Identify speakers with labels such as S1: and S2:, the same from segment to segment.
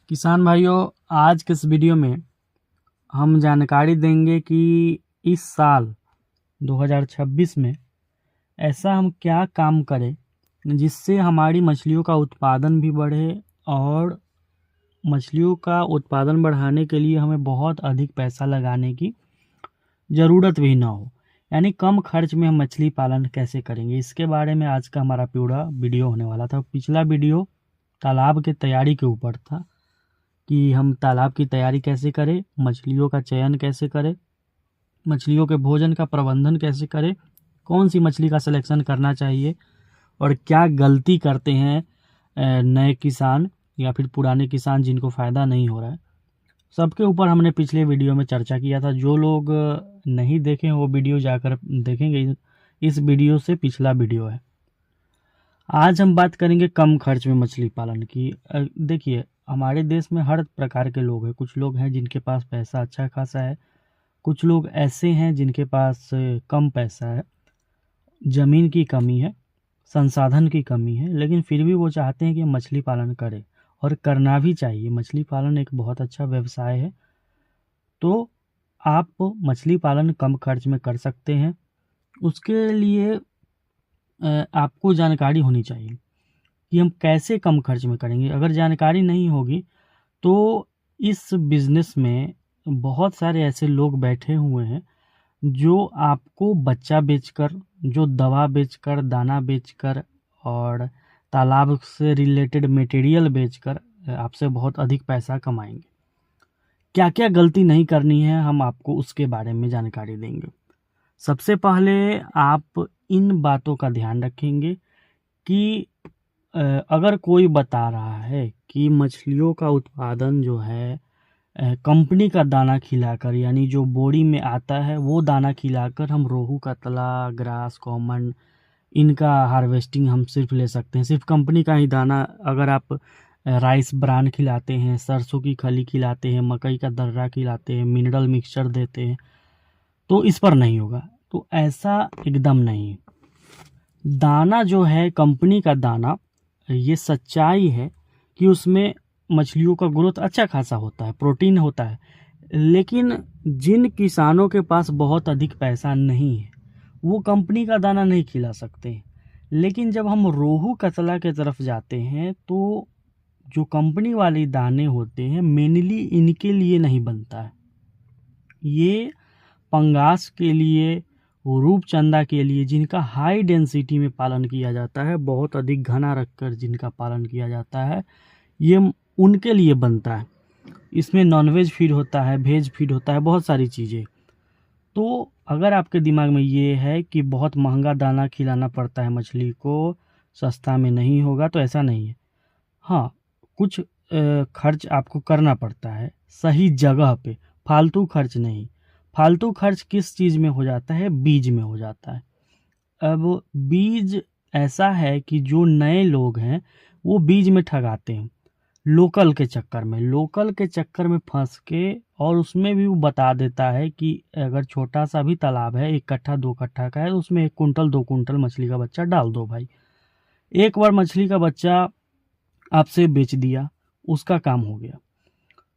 S1: किसान भाइयों, आज के इस वीडियो में हम जानकारी देंगे कि इस साल 2026 में ऐसा हम क्या काम करें जिससे हमारी मछलियों का उत्पादन भी बढ़े और मछलियों का उत्पादन बढ़ाने के लिए हमें बहुत अधिक पैसा लगाने की ज़रूरत भी ना हो। यानी कम खर्च में हम मछली पालन कैसे करेंगे, इसके बारे में आज का हमारा पूरा वीडियो होने वाला था। पिछला वीडियो तालाब के तैयारी के ऊपर था कि हम तालाब की तैयारी कैसे करें, मछलियों का चयन कैसे करें, मछलियों के भोजन का प्रबंधन कैसे करें, कौन सी मछली का सिलेक्शन करना चाहिए और क्या गलती करते हैं नए किसान या फिर पुराने किसान जिनको फ़ायदा नहीं हो रहा है। सबके ऊपर हमने पिछले वीडियो में चर्चा किया था। जो लोग नहीं देखें वो वीडियो जाकर देखेंगे। इस वीडियो से पिछला वीडियो है। आज हम बात करेंगे कम खर्च में मछली पालन की। देखिए, हमारे देश में हर प्रकार के लोग हैं। कुछ लोग हैं जिनके पास पैसा अच्छा खासा है, कुछ लोग ऐसे हैं जिनके पास कम पैसा है, ज़मीन की कमी है, संसाधन की कमी है, लेकिन फिर भी वो चाहते हैं कि मछली पालन करें और करना भी चाहिए। मछली पालन एक बहुत अच्छा व्यवसाय है। तो आप मछली पालन कम खर्च में कर सकते हैं। उसके लिए आपको जानकारी होनी चाहिए कि हम कैसे कम खर्च में करेंगे। अगर जानकारी नहीं होगी तो इस बिज़नेस में बहुत सारे ऐसे लोग बैठे हुए हैं जो आपको बच्चा बेचकर, जो दवा बेचकर, दाना बेचकर और तालाब से रिलेटेड मटेरियल बेचकर आपसे बहुत अधिक पैसा कमाएंगे। क्या क्या गलती नहीं करनी है हम आपको उसके बारे में जानकारी देंगे। सबसे पहले आप इन बातों का ध्यान रखेंगे कि अगर कोई बता रहा है कि मछलियों का उत्पादन जो है कंपनी का दाना खिलाकर, यानी जो बोरी में आता है वो दाना खिलाकर हम रोहू, कतला, ग्रास, कॉमन इनका हार्वेस्टिंग हम सिर्फ ले सकते हैं। सिर्फ कंपनी का ही दाना। अगर आप राइस ब्रान खिलाते हैं, सरसों की खली खिलाते हैं, मकई का दर्रा खिलाते हैं, मिनरल मिक्सचर देते हैं, तो इस पर नहीं होगा। तो ऐसा एकदम नहीं। दाना जो है कंपनी का दाना, ये सच्चाई है कि उसमें मछलियों का ग्रोथ अच्छा खासा होता है, प्रोटीन होता है। लेकिन जिन किसानों के पास बहुत अधिक पैसा नहीं है वो कंपनी का दाना नहीं खिला सकते। लेकिन जब हम रोहू, कतला के तरफ जाते हैं तो जो कंपनी वाले दाने होते हैं मेनली इनके लिए नहीं बनता है। ये पंगास के लिए, रूपचंदा के लिए, जिनका हाई डेंसिटी में पालन किया जाता है, बहुत अधिक घना रखकर जिनका पालन किया जाता है, ये उनके लिए बनता है। इसमें नॉनवेज फीड होता है, वेज फीड होता है, बहुत सारी चीज़ें। तो अगर आपके दिमाग में ये है कि बहुत महंगा दाना खिलाना पड़ता है मछली को, सस्ता में नहीं होगा, तो ऐसा नहीं है। हाँ, कुछ खर्च आपको करना पड़ता है सही जगह पे, फालतू खर्च नहीं। फालतू खर्च किस चीज़ में हो जाता है? बीज में हो जाता है। अब बीज ऐसा है कि जो नए लोग हैं वो बीज में ठगाते हैं, लोकल के चक्कर में फंस के। और उसमें भी वो बता देता है कि अगर छोटा सा भी तालाब है, 1 कट्ठा 2 कट्ठा का है, तो उसमें 1 कुंटल 2 कुंटल मछली का बच्चा डाल दो भाई। एक बार मछली का बच्चा आपसे बेच दिया, उसका काम हो गया।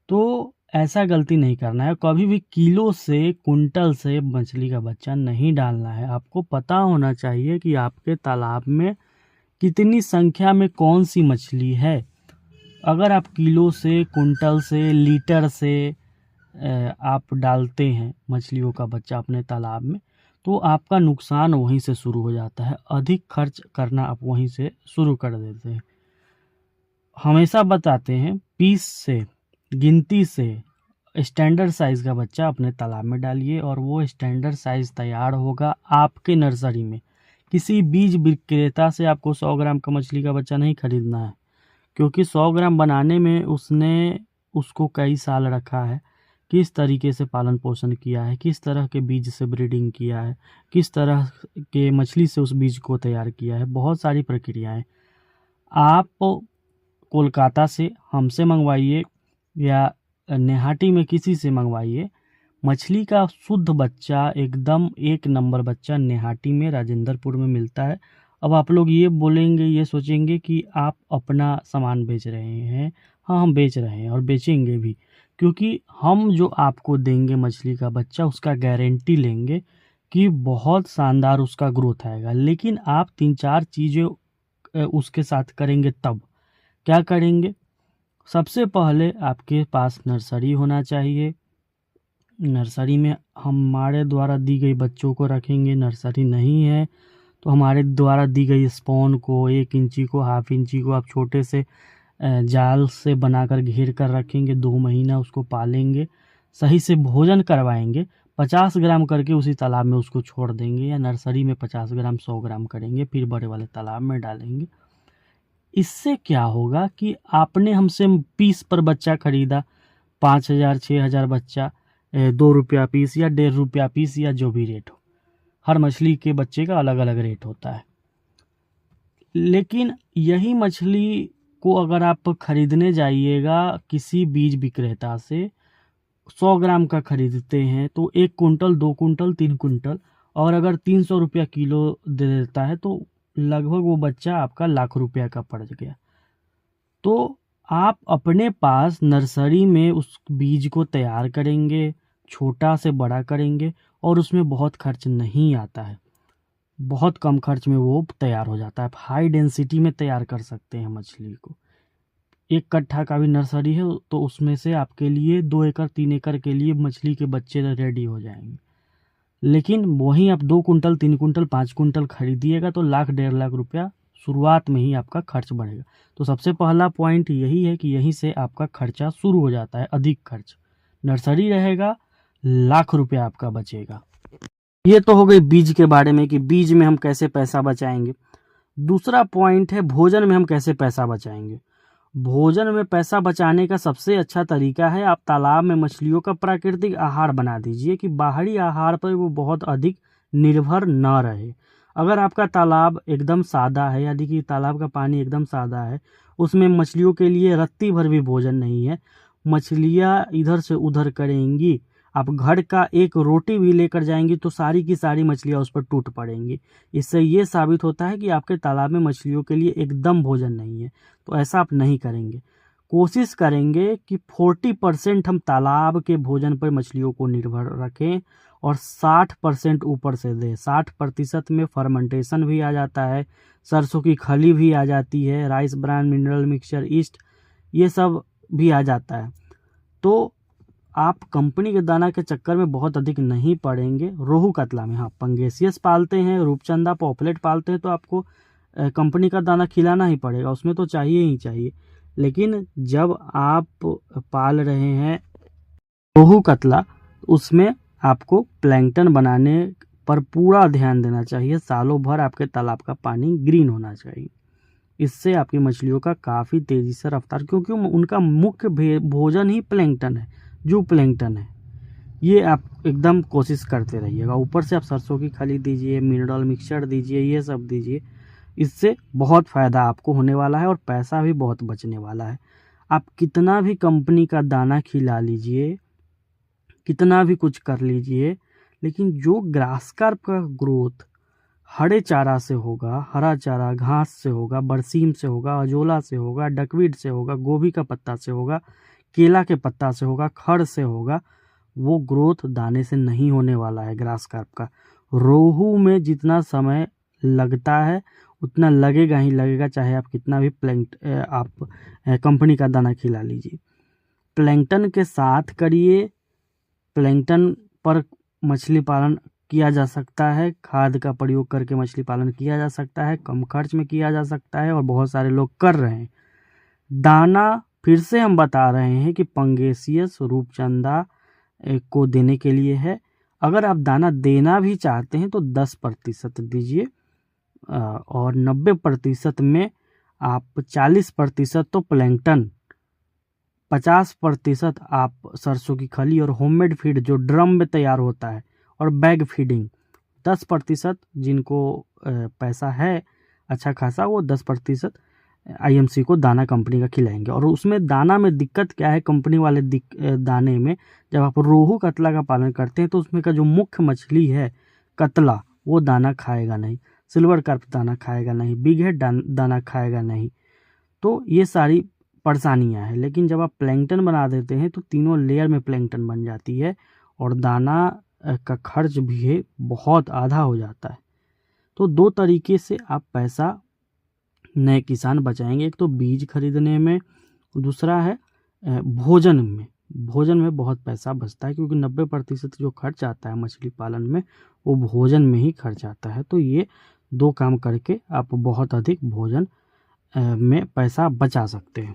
S1: तो ऐसा गलती नहीं करना है। कभी भी किलो से, कुंटल से मछली का बच्चा नहीं डालना है। आपको पता होना चाहिए कि आपके तालाब में कितनी संख्या में कौन सी मछली है। अगर आप किलो से, कुंटल से, लीटर से आप डालते हैं मछलियों का बच्चा अपने तालाब में, तो आपका नुकसान वहीं से शुरू हो जाता है। अधिक खर्च करना आप वहीं से शुरू कर देते हैं। हमेशा बताते हैं पीस से, गिनती से स्टैंडर्ड साइज़ का बच्चा अपने तालाब में डालिए और वो स्टैंडर्ड साइज़ तैयार होगा आपके नर्सरी में। किसी बीज विक्रेता से आपको 100 ग्राम का मछली का बच्चा नहीं खरीदना है, क्योंकि 100 ग्राम बनाने में उसने उसको कई साल रखा है, किस तरीके से पालन पोषण किया है, किस तरह के बीज से ब्रीडिंग किया है, किस तरह के मछली से उस बीज को तैयार किया है, बहुत सारी प्रक्रियाएं। आप कोलकाता से हमसे मंगवाइए या नेहाटी में किसी से मंगवाइए, मछली का शुद्ध बच्चा, एकदम 1 नंबर बच्चा नेहाटी में, राजेंद्रपुर में मिलता है। अब आप लोग ये बोलेंगे, ये सोचेंगे कि आप अपना सामान बेच रहे हैं। हाँ, हम बेच रहे हैं और बेचेंगे भी, क्योंकि हम जो आपको देंगे मछली का बच्चा, उसका गारंटी लेंगे कि बहुत शानदार उसका ग्रोथ आएगा। लेकिन आप 3-4 चीज़ें उसके साथ करेंगे तब। क्या करेंगे? सबसे पहले आपके पास नर्सरी होना चाहिए। नर्सरी में हमारे द्वारा दी गई बच्चों को रखेंगे। नर्सरी नहीं है तो हमारे द्वारा दी गई स्पॉन को, 1 इंची को, हाफ इंची को आप छोटे से जाल से बनाकर घेर कर रखेंगे। 2 महीना उसको पालेंगे, सही से भोजन करवाएंगे। 50 ग्राम करके उसी तालाब में उसको छोड़ देंगे, या नर्सरी में 50 ग्राम 100 ग्राम करेंगे, फिर बड़े वाले तालाब में डालेंगे। इससे क्या होगा कि आपने हमसे पीस पर बच्चा खरीदा, 5,000 6,000 बच्चा, 2 रुपया पीस या 1.5 रुपया पीस, या जो भी रेट हो। हर मछली के बच्चे का अलग अलग रेट होता है। लेकिन यही मछली को अगर आप खरीदने जाइएगा किसी बीज विक्रेता से, 100 ग्राम का खरीदते हैं तो 1 कुंटल, 2 कुंटल, 3 कुंटल, और अगर 300 रुपया किलो दे देता है तो लगभग वो बच्चा आपका लाख रुपया का पड़ गया। तो आप अपने पास नर्सरी में उस बीज को तैयार करेंगे, छोटा से बड़ा करेंगे, और उसमें बहुत खर्च नहीं आता है। बहुत कम खर्च में वो तैयार हो जाता है। आप हाई डेंसिटी में तैयार कर सकते हैं मछली को। 1 कट्ठा का भी नर्सरी है तो उसमें से आपके लिए 2 एकड़ 3 एकड़ के लिए मछली के बच्चे रेडी हो जाएंगे। लेकिन वहीं आप 2 कुंटल, 3 कुंटल, 5 कुंटल खरीदिएगा तो लाख 1.5 लाख रुपया शुरुआत में ही आपका खर्च बढ़ेगा। तो सबसे पहला पॉइंट यही है कि यहीं से आपका खर्चा शुरू हो जाता है, अधिक खर्च। नर्सरी रहेगा, लाख रुपया आपका बचेगा। ये तो हो गई बीज के बारे में कि बीज में हम कैसे पैसा बचाएंगे। दूसरा पॉइंट है भोजन में हम कैसे पैसा बचाएंगे। भोजन में पैसा बचाने का सबसे अच्छा तरीका है, आप तालाब में मछलियों का प्राकृतिक आहार बना दीजिए कि बाहरी आहार पर वो बहुत अधिक निर्भर न रहे। अगर आपका तालाब एकदम सादा है, यानी कि तालाब का पानी एकदम सादा है, उसमें मछलियों के लिए रत्ती भर भी भोजन नहीं है, मछलियाँ इधर से उधर करेंगी, आप घर का एक रोटी भी लेकर जाएंगी तो सारी की सारी मछलियाँ उस पर टूट पड़ेंगी। इससे ये साबित होता है कि आपके तालाब में मछलियों के लिए एकदम भोजन नहीं है। तो ऐसा आप नहीं करेंगे। कोशिश करेंगे कि 40% हम तालाब के भोजन पर मछलियों को निर्भर रखें और 60% ऊपर से दें। 60% में फर्मेंटेशन भी आ जाता है, सरसों की खली भी आ जाती है, rice bran, mineral mixture, east, ये सब भी आ जाता है। तो आप कंपनी के दाना के चक्कर में बहुत अधिक नहीं पड़ेंगे। रोहू कतला में हाँ पंगेसियस पालते हैं, रूपचंदा, पॉपलेट पालते हैं तो आपको कंपनी का दाना खिलाना ही पड़ेगा, उसमें तो चाहिए ही चाहिए। लेकिन जब आप पाल रहे हैं रोहू कतला, उसमें आपको प्लैंकटन बनाने पर पूरा ध्यान देना चाहिए। सालों भर आपके तालाब का पानी ग्रीन होना चाहिए। इससे आपकी मछलियों का काफ़ी तेज़ी से रफ्तार, क्योंकि उनका मुख्य भोजन ही प्लैंकटन है, जू प्लैंकटन है। ये आप एकदम कोशिश करते रहिएगा। ऊपर से आप सरसों की खली दीजिए, मिनरल मिक्सचर दीजिए, ये सब दीजिए। इससे बहुत फ़ायदा आपको होने वाला है और पैसा भी बहुत बचने वाला है। आप कितना भी कंपनी का दाना खिला लीजिए, कितना भी कुछ कर लीजिए, लेकिन जो ग्रास कार्प का ग्रोथ हरे चारा से होगा, हरा चारा घास से होगा, बरसीम से होगा, अजोला से होगा, डकवीट से होगा, गोभी का पत्ता से होगा, केला के पत्ता से होगा, खड़ से होगा, वो ग्रोथ दाने से नहीं होने वाला है ग्रास कार्प का। रोहू में जितना समय लगता है उतना लगेगा ही लगेगा, चाहे आप कितना भी आप कंपनी का दाना खिला लीजिए। प्लैंकटन के साथ करिए। प्लैंकटन पर मछली पालन किया जा सकता है, खाद का प्रयोग करके मछली पालन किया जा सकता है, कम खर्च में किया जा सकता है और बहुत सारे लोग कर रहे हैं। दाना फिर से हम बता रहे हैं कि पंगेसियस, रूपचंदा को देने के लिए है। अगर आप दाना देना भी चाहते हैं तो 10% दीजिए और 90% में आप 40% तो प्लैंकटन, 50% आप सरसों की खली और होममेड फीड जो ड्रम में तैयार होता है और बैग फीडिंग, 10% जिनको पैसा है अच्छा खासा, वो 10% IMC को दाना कंपनी का खिलाएंगे। और उसमें दाना में दिक्कत क्या है, कंपनी वाले दाने में जब आप रोहू कतला का पालन करते हैं तो उसमें का जो मुख्य मछली है कतला, वो दाना खाएगा नहीं। सिल्वर कार्प दाना खाएगा नहीं, बिग हेड दाना खाएगा नहीं। तो ये सारी परेशानियां हैं। लेकिन जब आप प्लैंकटन बना देते हैं तो तीनों लेयर में प्लैंकटन बन जाती है और दाना का खर्च भी है बहुत आधा हो जाता है। तो दो तरीके से आप पैसा नए किसान बचाएंगे, एक तो बीज खरीदने में, दूसरा है भोजन में। भोजन में बहुत पैसा बचता है क्योंकि 90% जो खर्च आता है मछली पालन में वो भोजन में ही खर्च आता है। तो ये दो काम करके आप बहुत अधिक भोजन में पैसा बचा सकते हैं।